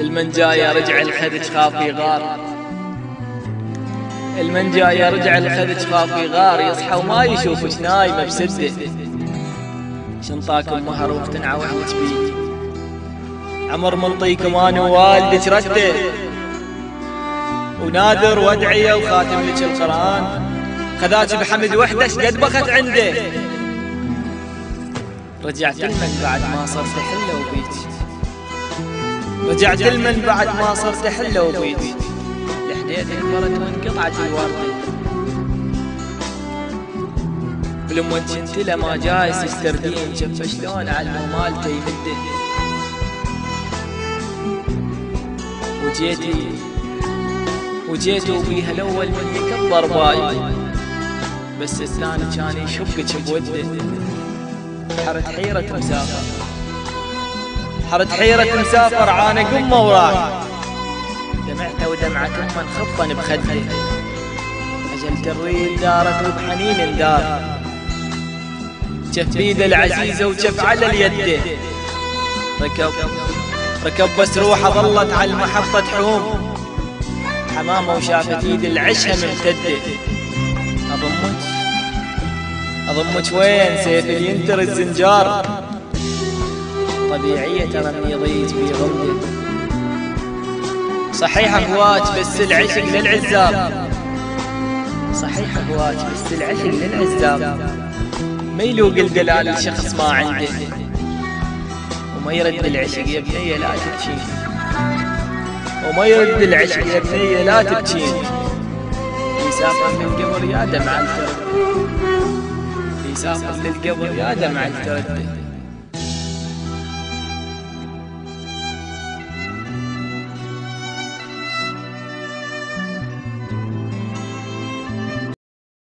المنجا يرجع الخدج خافي غار، المنجا يرجع الخدج خافي غار، يصحى وما يشوفك نايمة بسده، شنطاكم مهر واختنعة وحدك بيك، عمر منطيكم انا ووالدك رده، ونادر وادعية وخاتم لك القرآن، خذاك بحمد وحدش قد بخت عنده، رجعت لمن بعد ما صرت حلة وبيت، رجعت لمن بعد ما صرت حلة وبيت، لحديت انفرت وانقطعت الوردة، ولما كنت لما جايز يستردين شف شلون على مالته يمده، وجيت وبيها الاول مني كبر باي، بس الثاني كان يشبك بوده، حرت حيرة مسافر، حرت حيرة مسافر عانى قمه وراح، دمعته ودمعة امه انخفن بخده، اجل ترويد دارت وبحنين دار، جف بيده العزيزة وجف على اليده، ركب بس روحه ظلت على المحطة تحوم، حمامة وشافت ايد العشها ممتدة، اضمك وين سيف ينتر الزنجار، طبيعية ترى اني ضيت في غمده، صحيح اخوات بس العشق للعزاب، صحيح اخوات بس العشق للعزاب، ما يلوق الدلال الشخص ما عنده، وما يرد العشق يا بنية لا تبكين، وما يرد العشق يا بنية لا تبكين، يسافر للقبر يا دمع الترد، يسافر للقبر يا دمع الترد.